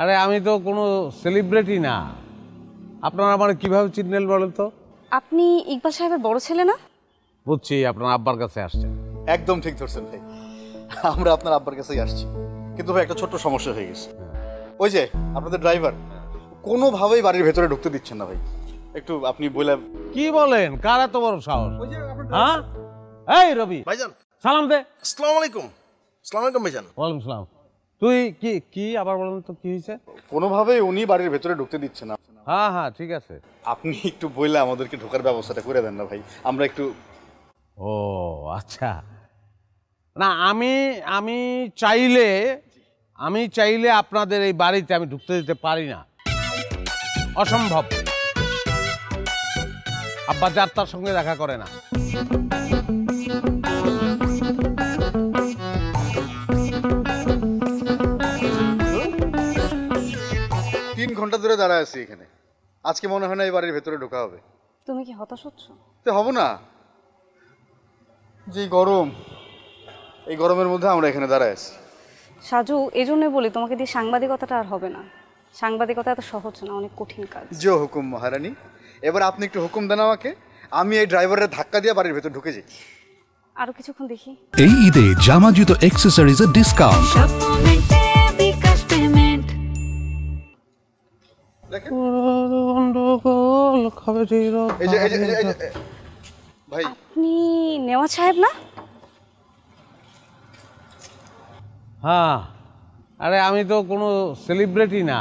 আরে আমি তো কোনো সেলিব্রিটি না, আপনারা আমার কিভাবে চিনলেন বলেন তো? আপনি ইকবাল সাহেবের বড় ছেলে না? বুঝছি, আপনার আব্বার কাছে আসছেন। একদম ঠিক ধরছেন ভাই, আমরা আপনার আব্বার কাছেই আসছি, কিন্তু ভাই একটা ছোট্ট সমস্যা হয়ে গেছে। ওই যে আপনাদের ড্রাইভার কোনোভাবেই বাড়ির ভেতরে ঢুকতে দিচ্ছেন না ভাই, একটু আপনি বলে। কি বলেন? কার এত বড় সাহস? হ্যাঁ, এই রবি ভাইজান সালাম দে। আসসালামু আলাইকুম। আসসালামু আলাইকুম ভাইজান। ওয়ালাইকুম সালাম। তুই কি কি আবার বলেন তো, কি হয়েছে? কোনোভাবেই উনি বাড়ির ভেতরে ঢুকতে দিচ্ছেন না। হ্যাঁ হ্যাঁ ঠিক আছে। আপনি একটু বললে আমাদেরকে ঢোকার ব্যবস্থাটা করে দেন না ভাই, আমরা একটু। ও আচ্ছা, না আমি আমি চাইলে আমি চাইলে আপনাদের এই বাড়িতে আমি ঢুকতে দিতে পারি না, অসম্ভব। আব্বা যার তার সঙ্গে দেখা করে না। 3 ঘন্টা ধরে দাঁড়ায় আছি এখানে, আজকে মনে হয় না এই বাড়ির ভেতরে ঢোকা হবে। তুমি কি হতাশ হচ্ছ? তো হব না, যে গরম, এই গরমের মধ্যে আমরা এখানে দাঁড়ায় আছি। সাজু, এই জন্যই বলি তোমাকে দিয়ে সাংবাদিকতাটা আর হবে না। সাংবাদিকতা এত সহজ না, অনেক কঠিন কাজ। যে হুকুম মহারানী, এবার আপনি একটু হুকুম দেন আমাকে, আমি এই ড্রাইভারের ধাক্কা দিয়ে বাড়ির ভেতর ঢুকে যাই। আরো কিছুক্ষণ দেখি। এই ঈদে জামা জুতো অ্যাক্সেসরিজের ডিসকাউন্ট। দেখেন ভাই আপনি নেওয়াজ সাহেব না? হ্যাঁ, আরে আমি তো কোনো সেলিব্রিটি না,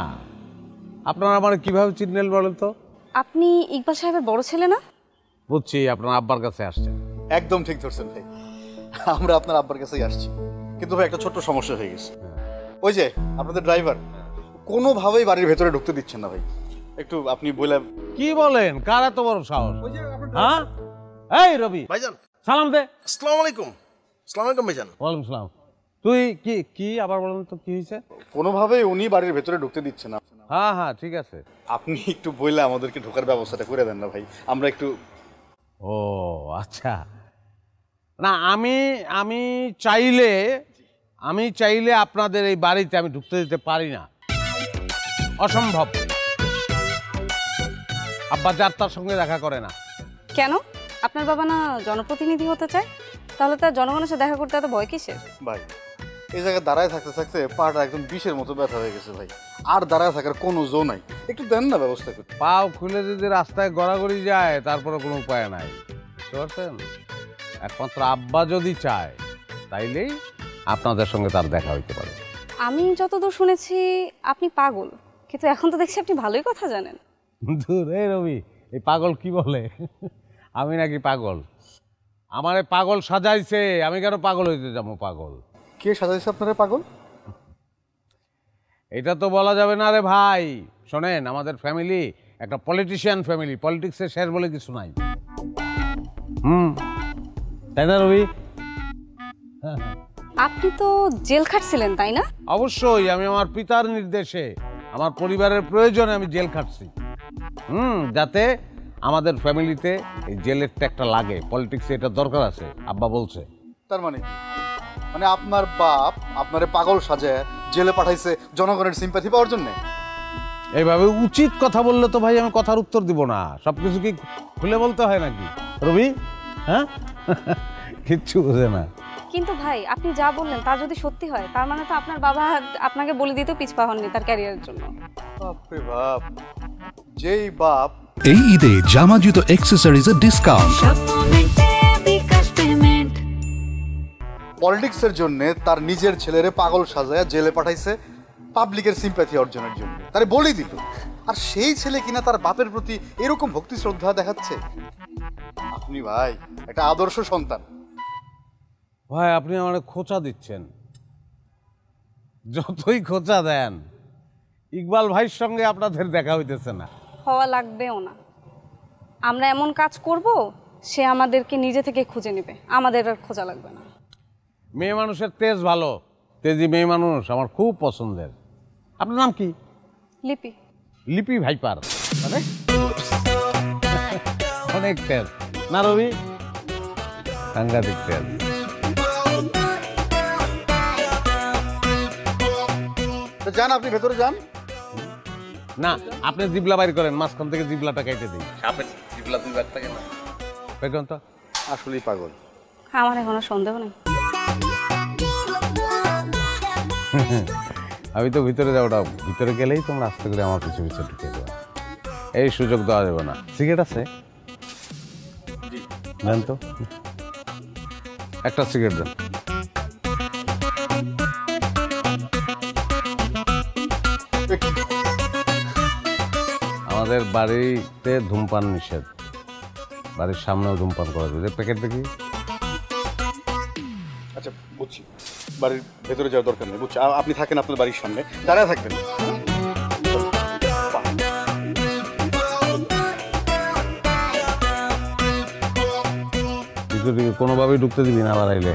আপনারা আমার কিভাবে চিনলেন বলেন তো? আপনি ইকবাল সাহেবের বড় ছেলে না? বুঝছি, আপনার আব্বার কাছে আসছেন। একদম ঠিক ধরছেন ভাই, আমরা আপনার আব্বার কাছেই আসছি, কিন্তু ভাই একটা ছোট্ট সমস্যা হয়ে গেছে। ওই যে আপনাদের ড্রাইভার কোনোভাবেই বাড়ির ভেতরে ঢুকতে দিচ্ছেন না ভাই, একটু আপনি বলে। কি বলেন? কার এত বড় সাহস? হ্যাঁ, এই রবি ভাইজান সালাম দে। আসসালামু আলাইকুম। আসসালামু আলাইকুম ভাইজান। ওয়ালাইকুম সালাম। তুই কি কি আবার বলেন তো, কি হয়েছে? কোনোভাবেই উনি বাড়ির ভেতরে ঢুকতে দিচ্ছেন না। হ্যাঁ হ্যাঁ ঠিক আছে। আপনি একটু বললে আমাদেরকে ঢোকার ব্যবস্থাটা করে দেন না ভাই, আমরা একটু। ও আচ্ছা, না আমি আমি চাইলে আমি চাইলে আপনাদের এই বাড়িতে আমি ঢুকতে দিতে পারি না, অসম্ভব। আব্বা যার তার সঙ্গে দেখা করে না। কেন? আপনার বাবা না জনপ্রতিনিধি হতে চায়? তাহলে তার জনগণের সাথে দেখা করতে এত ভয় কিসের? ভাই এই জায়গায় দাঁড়ায় থাকতে থাকতে পাটা একদম বিষের মতো ব্যথা হয়ে গেছে ভাই, আর দাঁড়ায় থাকার কোনো জো নাই, একটু দেন না ব্যবস্থা করে। পাও খুলে যদি রাস্তায় গড়াগড়ি যায় তারপরে কোনো উপায় নাই, বুঝতে পারছেন? একমাত্র আব্বা যদি চায় তাইলেই আপনাদের সঙ্গে তার দেখা হইতে পারে। আমি যতদূর শুনেছি আপনি পাগল, কিন্তু এখন তো দেখছি আপনি ভালোই কথা জানেন। দূর, এই রবি, এই পাগল কি বলে? আমি নাকি পাগল? আমারে পাগল সাজাইছে, আমি কেন পাগল হইতে যাবো? পাগল কে সাজাইছে আপনারা পাগল? এটা তো বলা যাবে না রে ভাই। শোনেন, আমাদের ফ্যামিলি একটা পলিটিশিয়ান ফ্যামিলি, পলিটিক্সের শেষ বলে কিছু নাই। তাই না রবি? আপনি তো জেল খাটছিলেন তাই না? অবশ্যই, আমি আমার পিতার নির্দেশে, আমার পরিবারের প্রয়োজনে আমি জেল খাটছি। যাতে আমাদের ফ্যামিলিতে এই জেলের একটা লাগে, পলিটিক্সে এটা দরকার আছে, আব্বা বলছে। তার মানে আপনার বাপ আপনারে পাগল সাজায় জেলে পাঠাইছে জনগণের সিম্প্যাথি পাওয়ার জন্য? এইভাবে উচিত কথা বললে তো ভাই আমি কথার উত্তর দিব না। সবকিছু কি খুলে বলতে হয় নাকি রবি? হ্যাঁ, কিচ্ছু বোঝে না। কিন্তু ভাই আপনি যা বললেন তা যদি সত্যি হয়, তার মানে তো আপনার বাবা আপনাকে বলে দিতে পিছপা হননি তার ক্যারিয়ারের জন্য। বাপরে বাপ, যেই বাপ। এই ঈদে জামা জুতো অ্যাক্সেসরিজের ডিসকাউন্ট। পলিটিক্সের জন্য তার নিজের ছেলেরে পাগল সাজায় জেলে পাঠাইছে পাবলিকের সিম্প্যাথি অর্জনের জন্য, তারে বলেই দিল। আর সেই ছেলে কিনা তার বাপের প্রতি এরকম ভক্তি শ্রদ্ধা দেখাচ্ছে। আপনি ভাই একটা আদর্শ সন্তান। ভাই আপনি আমার খোঁচা দিচ্ছেন, যতই খোঁচা দেন ইকবাল ভাইয়ের সঙ্গে আপনাদের দেখা হইতেছে না। হওয়া লাগবেও না। আমরা এমন কাজ করব সে আমাদেরকে নিজে থেকে খুঁজে নেবে, আমাদের আর খোঁজা লাগবে না। মেয়ে মানুষের তেজ ভালো, তেজি মেয়ে মানুষ আমার খুব পছন্দের। আপনার নাম কি? লিপি। লিপি ভাইপার, মানে অনেক তেজ না রবি? সাংঘাতিক তেজ। যান, আপনি ভেতরে যান, না আপনি জিবলা বাইর করেন, মাঝখান থেকে জিবলাটা কেটে দিই। সাপের জিবলা 2 ভাগ থাকে না, বের তো। আসলেই পাগল। আমার এখনো সন্দেহ নেই। আমি তো ভিতরে যাওয়াটা, ভিতরে গেলেই তোমরা আস্তে করে আমার পিছু পিছু ঢুকে দেবো, এই সুযোগ দেওয়া যাবে না। সিগারেট আছে? দেন তো একটা সিগারেট দেন। আমাদের বাড়িতে ধূমপান নিষেধ, বাড়ির সামনেও ধূমপান করা যায়। প্যাকেট দেখি। আচ্ছা বুঝছি, বাড়ির ভেতরে যাওয়ার দরকার নেই, বুঝছি। আপনি থাকেন আপনার বাড়ির সামনে, দাঁড়ায় থাকবেন। ভিতরে কোনোভাবেই ঢুকতে দিবি না আবার আইলে।